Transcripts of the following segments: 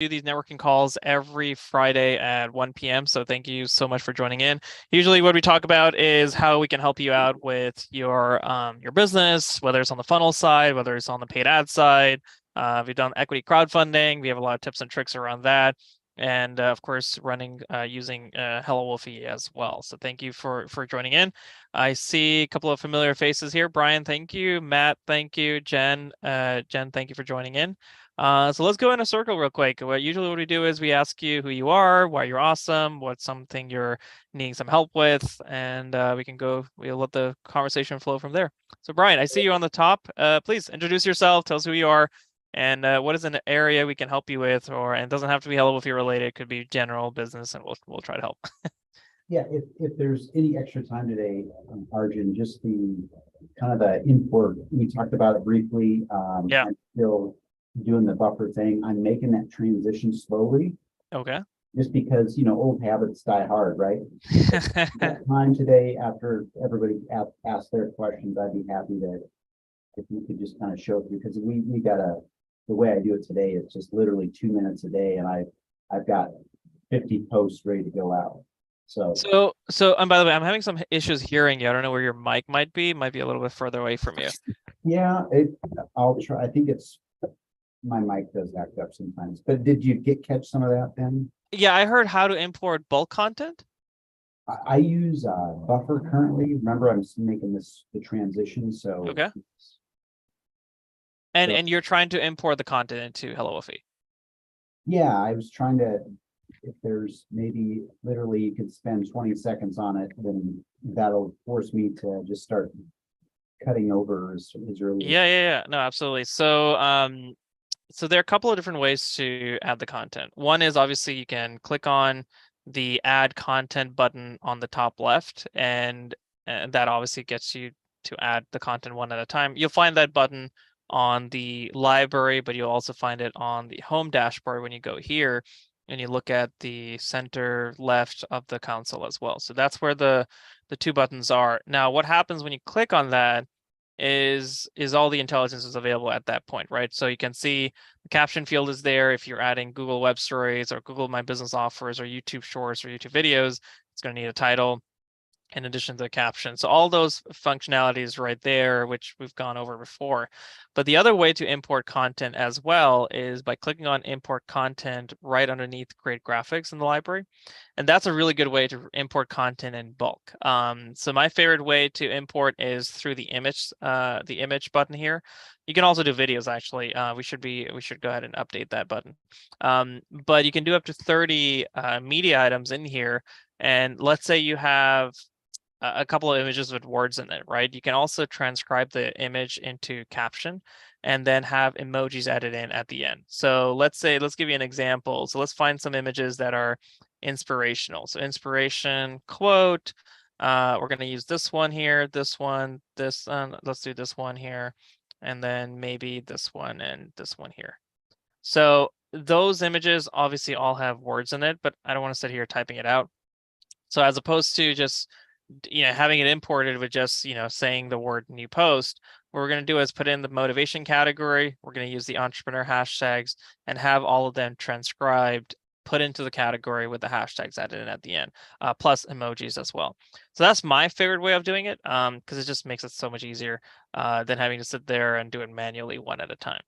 do these networking calls every Friday at 1 p.m. So thank you so much for joining in. Usually what we talk about is how we can help you out with your business, whether it's on the funnel side, whether it's on the paid ad side. We've done equity crowdfunding. We have a lot of tips and tricks around that. And of course, running using HelloWoofy as well. So thank you for joining in. I see a couple of familiar faces here. Brian, thank you. Matt, thank you. Jen, thank you for joining in. So let's go in a circle real quick. Usually what we do is we ask you who you are, why you're awesome, what's something you're needing some help with, and we'll let the conversation flow from there. So Brian, I see you on the top. Please introduce yourself, tell us who you are, and what is an area we can help you with, and it doesn't have to be HelloWoofy related, it could be general business, and we'll try to help. Yeah, if there's any extra time today, Arjun, just the kind of the import, we talked about it briefly. Yeah. I'm still doing the buffer thing. I'm making that transition slowly. Okay. Just because, old habits die hard, right? That time today, after everybody asked their questions, I'd be happy that if you could just kind of show through, because the way I do it today, it's just literally 2 minutes a day, and I've got 50 posts ready to go out. So, and by the way, I'm having some issues hearing you. I don't know where your mic might be. It might be a little bit further away from you. Yeah, I'll try. I think my mic does act up sometimes. But did you catch some of that then? Yeah, I heard how to import bulk content. I use Buffer currently. Remember, I'm making the transition. So okay. And you're trying to import the content into HelloWoofy. Yeah, I was trying to. If there's maybe literally you could spend 20 seconds on it, then that'll force me to just start cutting over as early. Yeah. No, absolutely. So so there are a couple of different ways to add the content. One is obviously you can click on the add content button on the top left, and that obviously gets you to add the content one at a time. You'll find that button on the library, but you'll also find it on the home dashboard when you go here and you look at the center left of the console as well. So that's where the two buttons are. Now, what happens when you click on that is all the intelligence is available at that point, right? So you can see the caption field is there. If you're adding Google Web Stories or Google My Business Offers or YouTube Shorts or YouTube videos, it's going to need a title in addition to the caption. So all those functionalities right there, which we've gone over before. But the other way to import content as well is by clicking on import content right underneath create graphics in the library. And that's a really good way to import content in bulk. So my favorite way to import is through the image button here. You can also do videos actually. We should go ahead and update that button. But you can do up to 30 media items in here. And let's say you have a couple of images with words in it, right? You can also transcribe the image into caption and then have emojis added in at the end. So let's give you an example. So let's find some images that are inspirational. So inspiration quote, we're going to use this one here, this one, let's do this one here, and then maybe this one and this one here. So those images obviously all have words in it, but I don't want to sit here typing it out. So as opposed to just having it imported with just saying the word new post, what we're going to do is put in the motivation category. We're going to use the entrepreneur hashtags and have all of them transcribed, put into the category with the hashtags added in at the end, plus emojis as well. So that's my favorite way of doing it, because it just makes it so much easier than having to sit there and do it manually one at a time.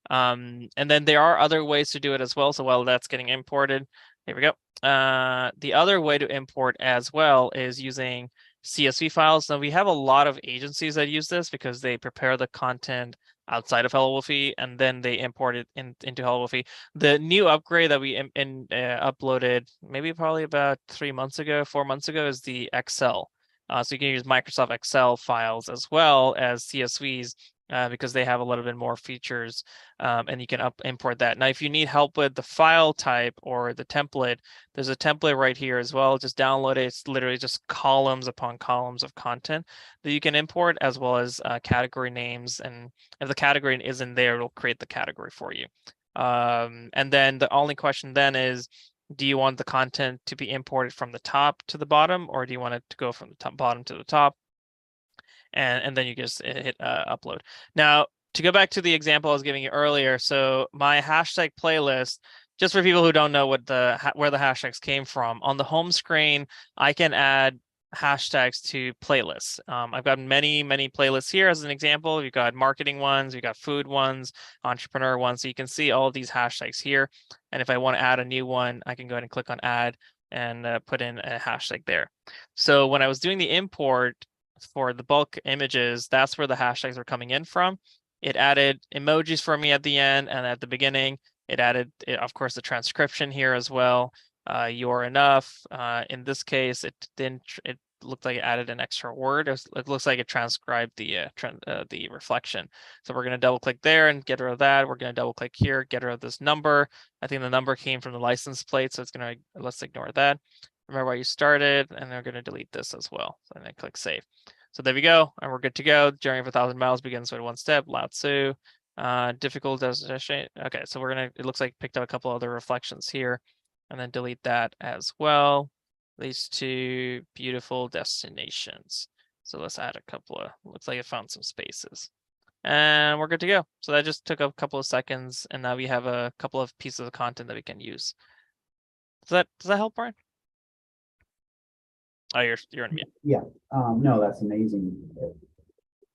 And then there are other ways to do it as well. So while that's getting imported, here we go. The other way to import as well is using CSV files. Now we have a lot of agencies that use this because they prepare the content outside of HelloWoofy and then they import it into HelloWoofy. The new upgrade that we uploaded maybe probably about 4 months ago is the Excel. So you can use Microsoft Excel files as well as CSVs. Because they have a little bit more features, and you can import that. Now, if you need help with the file type or the template, there's a template right here as well. Just download it. It's literally just columns upon columns of content that you can import, as well as category names. And if the category isn't there, it'll create the category for you. And then the only question then is, do you want the content to be imported from the top to the bottom, or do you want it to go from the bottom to the top? And then you just hit upload. Now, to go back to the example I was giving you earlier, so my hashtag playlist, just for people who don't know what where the hashtags came from, on the home screen, I can add hashtags to playlists. I've got many playlists here as an example. You've got marketing ones, you've got food ones, entrepreneur ones. So you can see all of these hashtags here. And if I want to add a new one, I can go ahead and click on add and put in a hashtag there. So when I was doing the import for the bulk images, that's where the hashtags are coming in from. It added emojis for me at the end and at the beginning. It added, of course, the transcription here as well. You're enough. In this case, it didn't. It looked like it added an extra word. It looks like it transcribed the reflection. So we're going to double click there and get rid of that. We're going to double click here, get rid of this number. I think the number came from the license plate, so it's going to, let's ignore that. Remember why you started, and they're going to delete this as well. So then click save. So there we go, and we're good to go. Journey of 1,000 miles begins with one step. Lao Tzu. Difficult destination. Okay, so we're gonna. It looks like picked up a couple other reflections here, and then delete that as well. These two beautiful destinations. So let's add a couple of. Looks like it found some spaces, and we're good to go. So that just took a couple of seconds, and now we have a couple of pieces of content that we can use. Does that help, Brian? Oh, you're on mute. Yeah, no, that's amazing.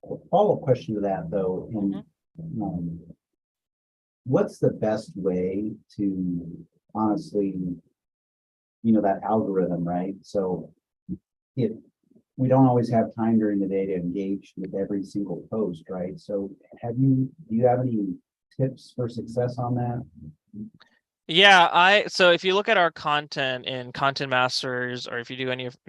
A follow-up question to that, though, and what's the best way to honestly, that algorithm, right? So if we don't always have time during the day to engage with every single post, right? So do you have any tips for success on that? Yeah, so if you look at our content in Content Masters, or if you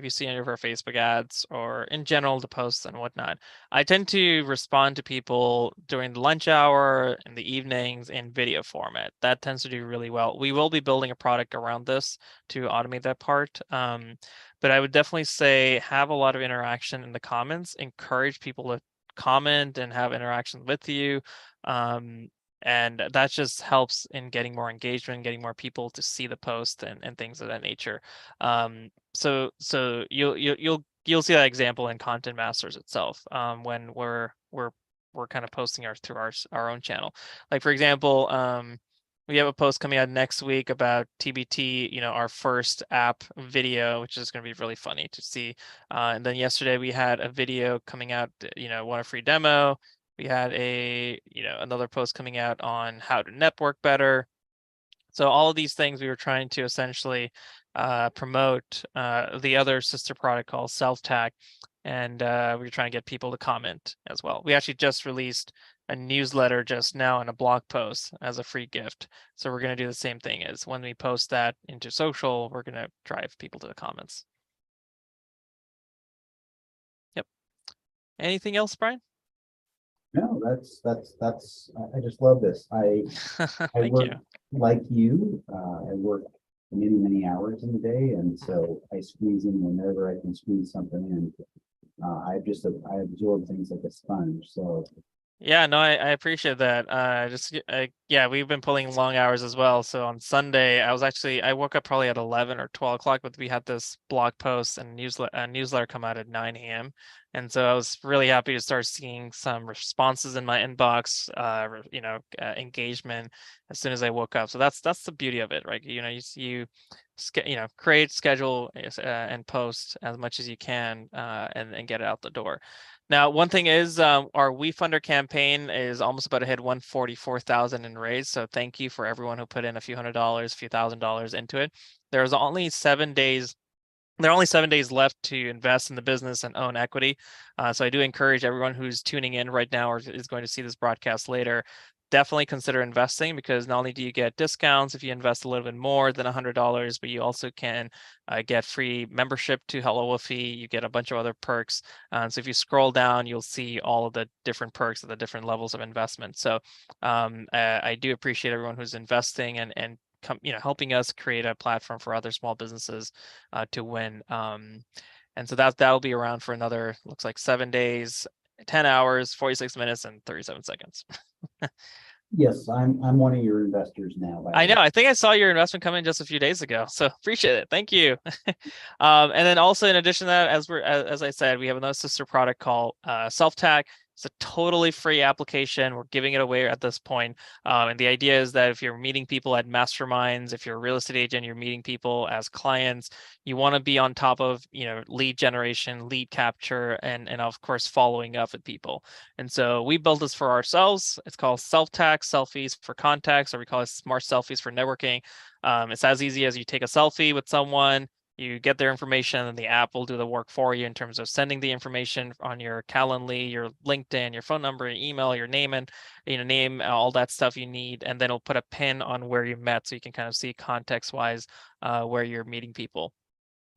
see any of our Facebook ads, or in general the posts and whatnot, I tend to respond to people during the lunch hour, in the evenings, in video format. That tends to do really well. We will be building a product around this to automate that part. But I would definitely say have a lot of interaction in the comments, encourage people to comment and have interaction with you. And that just helps in getting more engagement, getting more people to see the post and things of that nature. So you'll see that example in Content Masters itself, when we're kind of posting through our own channel. Like, for example, we have a post coming out next week about TBT, our first app video, which is going to be really funny to see. And then yesterday we had a video coming out, want a free demo. We had another post coming out on how to network better. So all of these things we were trying to essentially promote the other sister product called Self-Tag, and we were trying to get people to comment as well. We actually just released a newsletter just now and a blog post as a free gift. So we're going to do the same thing as when we post that into social, we're going to drive people to the comments. Yep. Anything else, Brian? No, I just love this. I work like you. I work many hours in the day, and so I squeeze in whenever I can squeeze something in. I absorb things like a sponge. So yeah, no, I appreciate that. Yeah, we've been pulling long hours as well. So on Sunday, I woke up probably at 11 or 12 o'clock, but we had this blog post and newsletter come out at 9 a.m. And so I was really happy to start seeing some responses in my inbox, engagement as soon as I woke up. So that's the beauty of it, right? You create, schedule, and post as much as you can, and get it out the door. Now, one thing is, our WeFunder campaign is almost about to hit 144,000 in raise. So thank you for everyone who put in a few $100s, a few $1,000s into it. There are only 7 days left to invest in the business and own equity. So I do encourage everyone who's tuning in right now or is going to see this broadcast later, definitely consider investing, because not only do you get discounts if you invest a little bit more than $100, but you also can get free membership to HelloWoofy. You get a bunch of other perks. So if you scroll down, you'll see all of the different perks of the different levels of investment. So I do appreciate everyone who's investing and helping us create a platform for other small businesses to win. And so that'll be around for another, looks like 7 days, 10 hours, 46 minutes, and 37 seconds. yes, I'm one of your investors now. I know. I think I saw your investment come in just a few days ago, so appreciate it. Thank you. And then also, in addition to that, as I said, we have another sister product called Self-Tag. It's a totally free application. We're giving it away at this point. And the idea is that if you're meeting people at masterminds, if you're a real estate agent, you're meeting people as clients, you want to be on top of, lead generation, lead capture, and of course, following up with people. And so we built this for ourselves. It's called self-tax selfies for contacts, or we call it smart selfies for networking. It's as easy as you take a selfie with someone, you get their information, and the app will do the work for you in terms of sending the information on your Calendly, your LinkedIn, your phone number, your email, your name, and name, all that stuff you need, and then it'll put a pin on where you met, so you can kind of see context-wise where you're meeting people.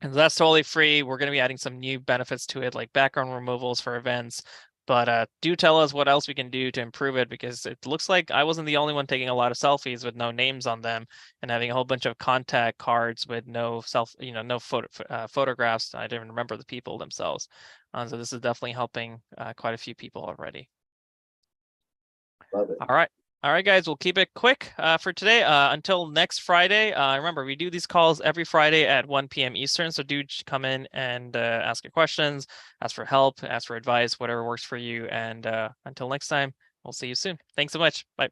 And that's totally free. We're going to be adding some new benefits to it, like background removals for events. But do tell us what else we can do to improve it, because it looks like I wasn't the only one taking a lot of selfies with no names on them and having a whole bunch of contact cards with no photographs. I didn't remember the people themselves. So this is definitely helping quite a few people already. Love it. All right. All right, guys, we'll keep it quick for today. Until next Friday, remember, we do these calls every Friday at 1 p.m. Eastern. So do come in and ask your questions, ask for help, ask for advice, whatever works for you. And until next time, we'll see you soon. Thanks so much. Bye.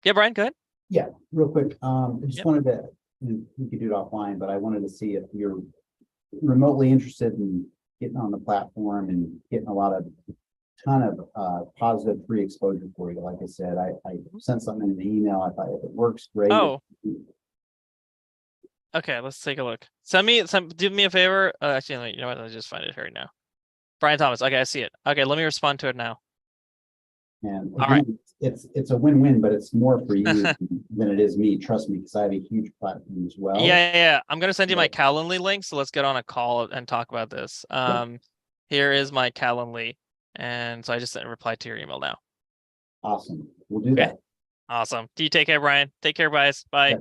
Yeah, Brian, go ahead. Yeah, real quick. I just Yep. wanted to, we could do it offline, but I wanted to see if you're remotely interested in getting on the platform and getting a ton of positive free exposure for you. Like I said, I sent something in the email. I thought if it works, great. Oh, okay. Let's take a look. Do me a favor. Actually, you know what? I'll just find it right now. Brian Thomas. Okay, I see it. Okay, let me respond to it now. And All right. again, it's a win-win, but it's more for you than it is me. Trust me, because I have a huge platform as well. Yeah. I'm gonna send you my Right. Calendly link. So let's get on a call and talk about this. Here is my Calendly, and so I just replied to your email now. Awesome. We'll do Okay. that. Awesome. Do you take care, Brian? Take care, guys. Bye. Yeah.